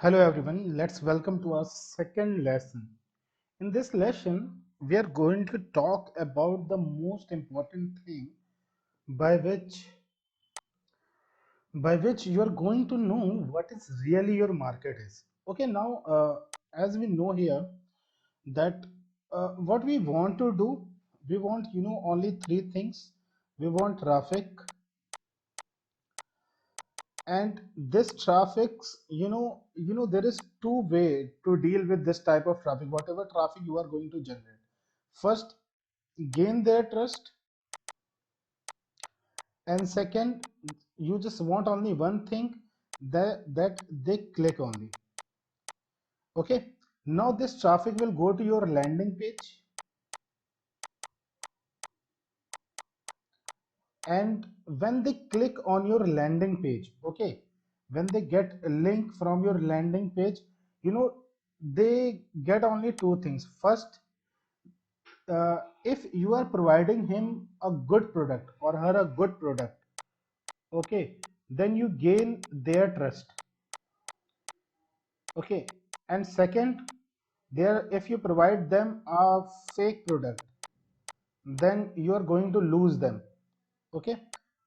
Hello everyone, let's welcome to our second lesson. In this lesson, we are going to talk about the most important thing by which you are going to know what is really your market is. Okay, now as we know here that what we want to do, we want only three things. We want traffic, and this traffic's there is two way to deal with this type of traffic, whatever traffic you are going to generate. First, gain their trust, and second, you just want only one thing, that they click only. Okay, now this traffic will go to your landing page, and when they click on your landing page, okay, when they get a link from your landing page, you know they get only two things. First, if you are providing him a good product or her a good product, okay, then you gain their trust. Okay, and second, there if you provide them a fake product, then you are going to lose them. Okay,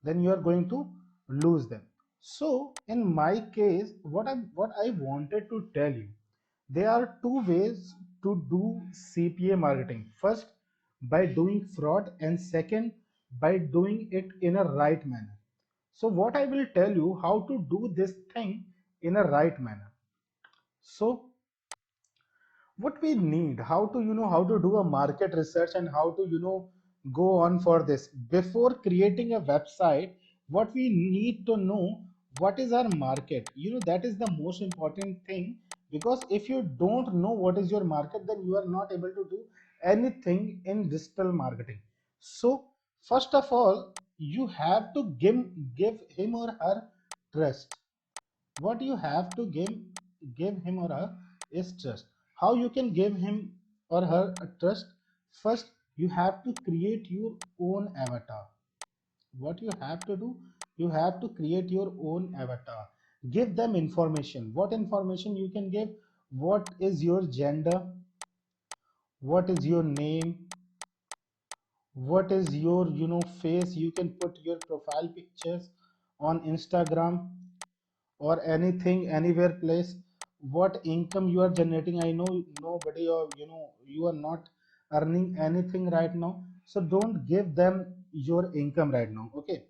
then you are going to lose them. So in my case, what I wanted to tell you, there are two ways to do CPA marketing. First, by doing fraud, and second, by doing it in a right manner. So what I will tell you, how to do this thing in a right manner. So what we need, how to how to do a market research, and how to go on for this. Before creating a website, what we need to know, what is our market. That is the most important thing, because if you don't know what is your market, then you are not able to do anything in digital marketing. So first of all, you have to give him or her trust. What you have to give him or her is trust. How you can give him or her a trust? First, you have to create your own avatar. What you have to do, you have to create your own avatar. Give them information. What information you can give? What is your gender? What is your name? What is your face? You can put your profile pictures on Instagram or anything, anywhere place. What income you are generating? I know nobody, or you are not earning anything right now, so don't give them your income right now. Okay,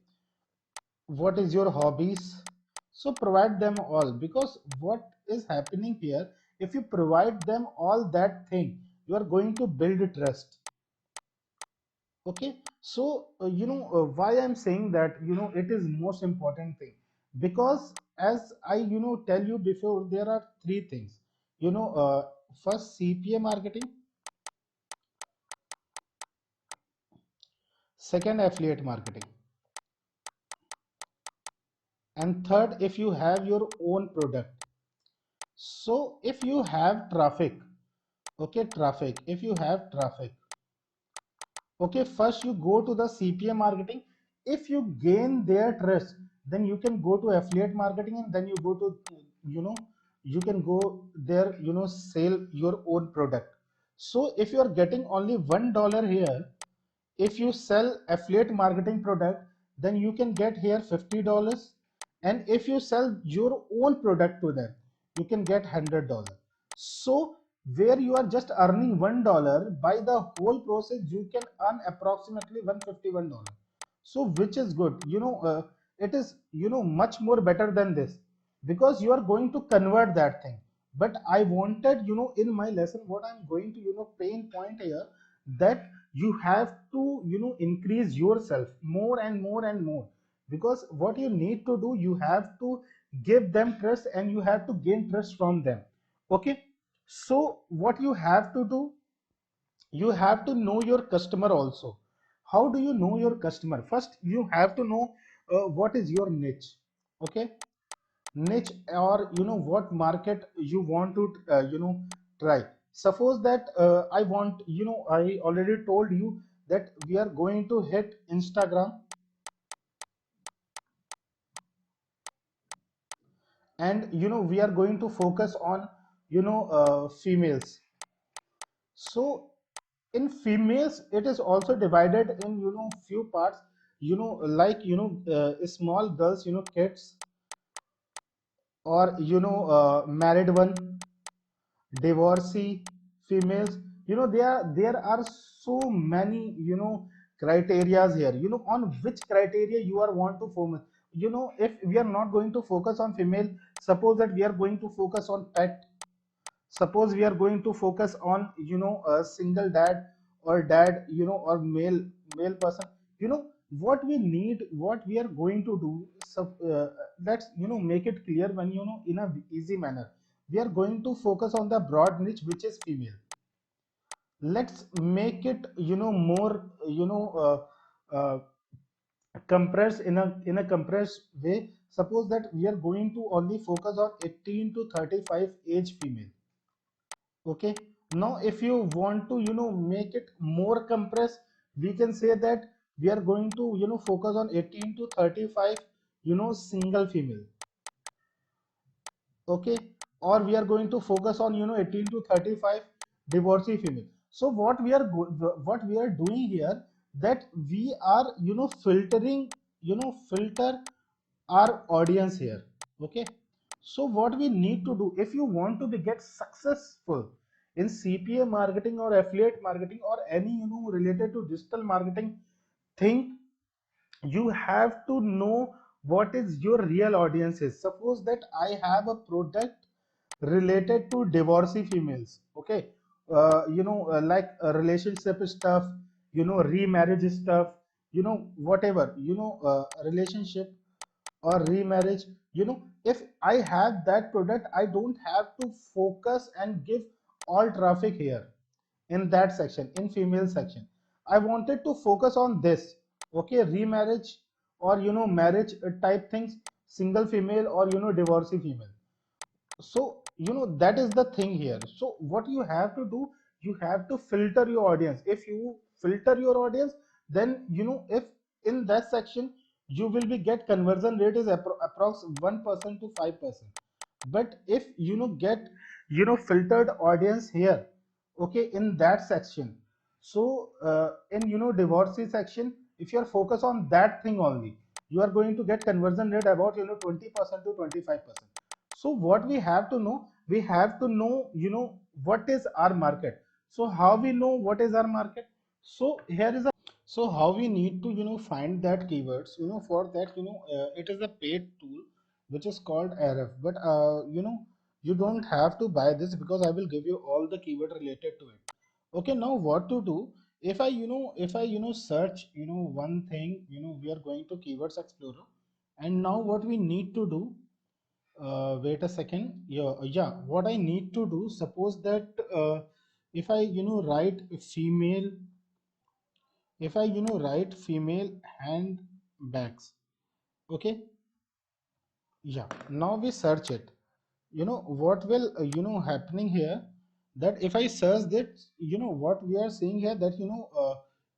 what is your hobbies? So provide them all, because what is happening here, if you provide them all that thing, you are going to build trust. Okay, so why I'm saying that it is most important thing, because as I tell you before, there are three things. you know uh, First, CPA marketing. Second, affiliate marketing. And third, if you have your own product. So if you have traffic, okay, traffic, if you have traffic, okay, first you go to the CPA marketing. If you gain their trust, then you can go to affiliate marketing, and then you go to, you know, you can go there, sell your own product. So if you are getting only $1 here, if you sell affiliate marketing product, then you can get here $50. And if you sell your own product to them, you can get $100. So where you are just earning $1, by the whole process you can earn approximately $151. So which is good. It is much more better than this, because you are going to convert that thing. But I wanted, in my lesson, what I'm going to pain point here, that you have to increase yourself more and more and more. Because what you need to do, you have to give them trust, and you have to gain trust from them. Okay, so what you have to do, you have to know your customer also. How do you know your customer? First, you have to know what is your niche. Okay, niche, or what market you want to try. Suppose that I already told you that we are going to hit Instagram, and we are going to focus on females. So in females it is also divided in few parts, like small girls, kids, or married one, divorcee females. There are so many criterias here, on which criteria you are want to focus. If we are not going to focus on female, suppose that we are going to focus on pet, suppose we are going to focus on a single dad, or dad, or male person, what we need, what we are going to do. So let's make it clear, when in a easy manner, we are going to focus on the broad niche, which is female. Let's make it more uh, compressed, in a compressed way. Suppose that we are going to only focus on 18 to 35 age female. Okay, now if you want to make it more compressed, we can say that we are going to focus on 18 to 35 single female. Okay, or we are going to focus on 18 to 35 divorcee female. So what we are doing here, that we are filtering, filter our audience here. Okay, so what we need to do, if you want to be get successful in CPA marketing or affiliate marketing or any related to digital marketing thing, you have to know what is your real audience is. Suppose that I have a product related to divorcee females. Okay, like relationship stuff, remarriage stuff, whatever, relationship or remarriage. If I have that product, I don't have to focus and give all traffic here in that section, in female section. I wanted to focus on this. Okay, remarriage or marriage type things, single female or divorcee female. So that is the thing here. So what you have to do, you have to filter your audience. If you filter your audience, then if in that section you will be get conversion rate is approx 1% to 5%. But if get filtered audience here, okay, in that section, so in divorcee section, if you are focused on that thing only, you are going to get conversion rate about 20% to 25%. So what we have to know, we have to know what is our market. So how we know what is our market? So here is a, so how we need to find that keywords. For that it is a paid tool which is called Ahref. But you don't have to buy this, because I will give you all the keyword related to it. Okay, now what to do, if I search one thing, we are going to Keywords Explorer, and now what we need to do, wait a second. Yeah, what I need to do, suppose that if I write female, if I write female handbags. Okay, yeah, now we search it. What will happening here, that if I search that, what we are seeing here, that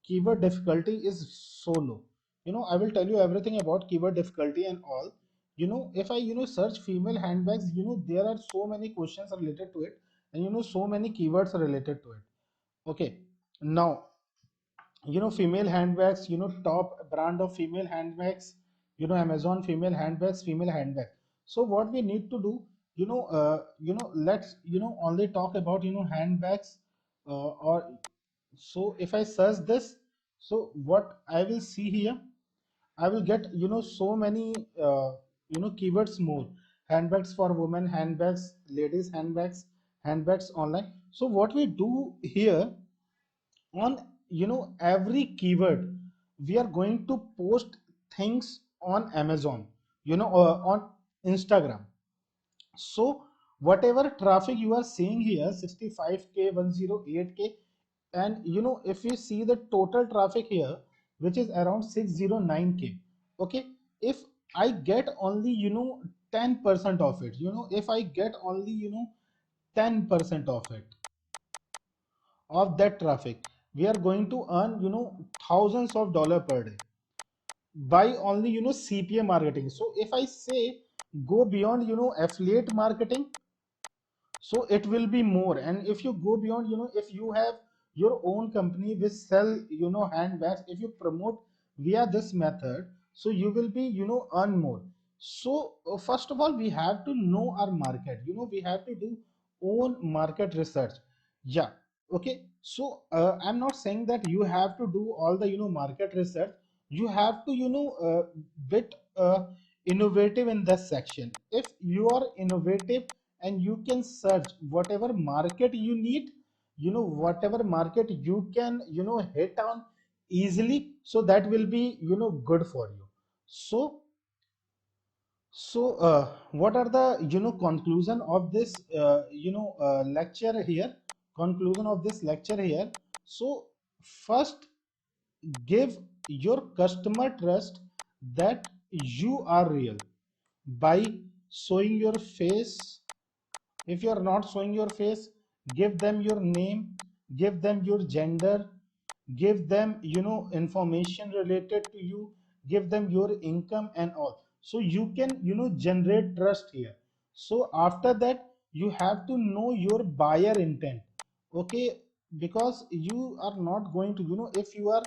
keyword difficulty is so low. I will tell you everything about keyword difficulty and all. If I search female handbags, there are so many questions related to it, and so many keywords are related to it. Okay, now female handbags, top brand of female handbags, Amazon female handbags, female handbag. So what we need to do, let's only talk about handbags, or so if I search this, so what I will see here, I will get so many keywords more: handbags for women, handbags, ladies handbags, handbags online. So what we do here, on every keyword, we are going to post things on Amazon, on Instagram. So whatever traffic you are seeing here, 65K, 108K, and if you see the total traffic here, which is around 609K. Okay, if I get only 10% of it, if I get only 10% of it, of that traffic, we are going to earn thousands of dollar per day by only CPA marketing. So if I say go beyond, affiliate marketing, so it will be more. And if you go beyond, if you have your own company which sell, handbags, if you promote via this method, so you will be, earn more. So first of all, we have to know our market, we have to do own market research. Yeah, okay. So I'm not saying that you have to do all the, market research. You have to, bit innovative in this section. If you are innovative and you can search whatever market you need, whatever market you can, hit on easily, so that will be, good for you. So what are the, conclusion of this, lecture here? Conclusion of this lecture here. So first, give your customer trust that you are real by showing your face. If you are not showing your face, give them your name, give them your gender, give them, information related to you, give them your income and all. So you can, generate trust here. So after that, you have to know your buyer intent. Okay, because you are not going to, if you are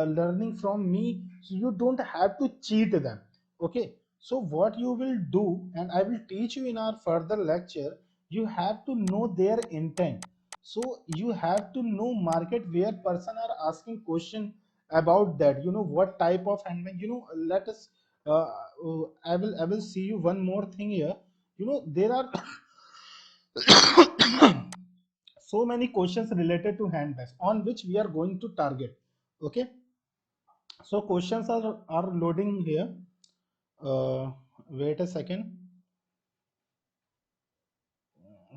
learning from me, so you don't have to cheat them. Okay, so what you will do, and I will teach you in our further lecture, you have to know their intent. So you have to know market where person are asking question about that, what type of handbag, let us I will see you one more thing here. There are so many questions related to handbags on which we are going to target. Okay, so questions are loading here. Wait a second.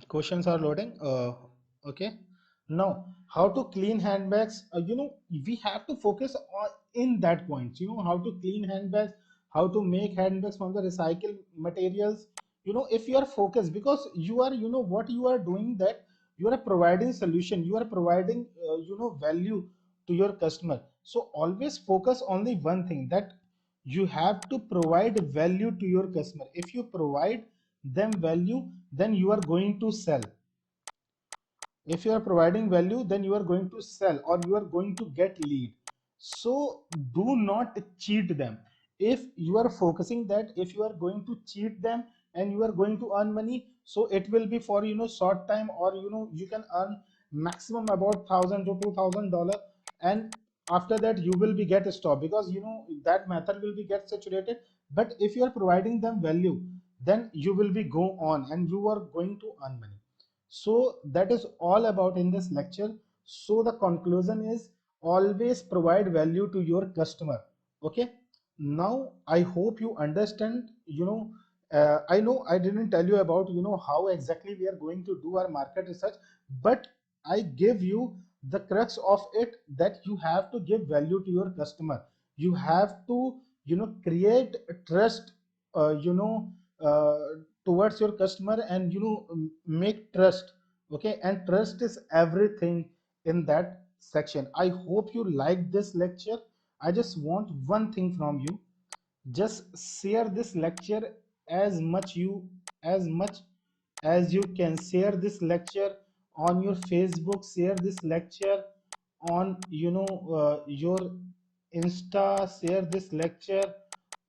Questions are loading. Okay, now how to clean handbags. We have to focus on in that point, how to clean handbags, how to make handbags from the recycled materials. If you are focused, because you are, what you are doing, that you are providing solution, you are providing value to your customer. So always focus only one thing, that you have to provide value to your customer. If you provide them value, then you are going to sell. If you are providing value, then you are going to sell, or you are going to get lead. So do not cheat them. If you are focusing that if you are going to cheat them and you are going to earn money, so it will be for, short time, or you can earn maximum about $1,000 to $2,000, and after that you will be get stopped, because that method will be get saturated. But if you are providing them value, then you will be go on and you are going to earn money. So that is all about in this lecture. So the conclusion is, always provide value to your customer. Okay, now I hope you understand. I know I didn't tell you about, how exactly we are going to do our market research, but I give you the crux of it, that you have to give value to your customer. You have to, create trust, uh, towards your customer, and make trust. Okay, and trust is everything in that section. I hope you like this lecture. I just want one thing from you: just share this lecture as much as you can. Share this lecture on your Facebook, share this lecture on, your Insta, share this lecture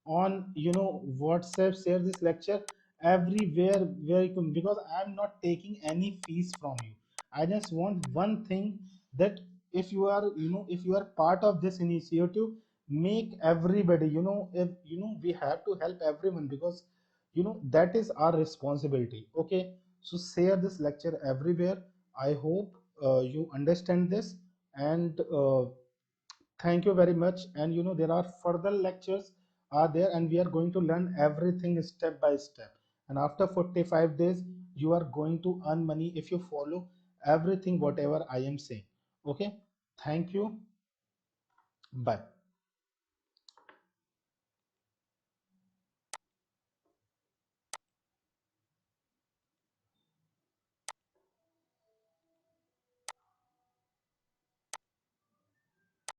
on, WhatsApp, share this lecture everywhere where you can, because I'm not taking any fees from you. I just want one thing, that if you are, if you are part of this initiative, make everybody, if we have to help everyone, because that is our responsibility. Okay, so share this lecture everywhere. I hope you understand this. And thank you very much. And there are further lectures are there, and we are going to learn everything step by step. And after 45 days, you are going to earn money if you follow everything whatever I am saying. Okay, thank you. Bye.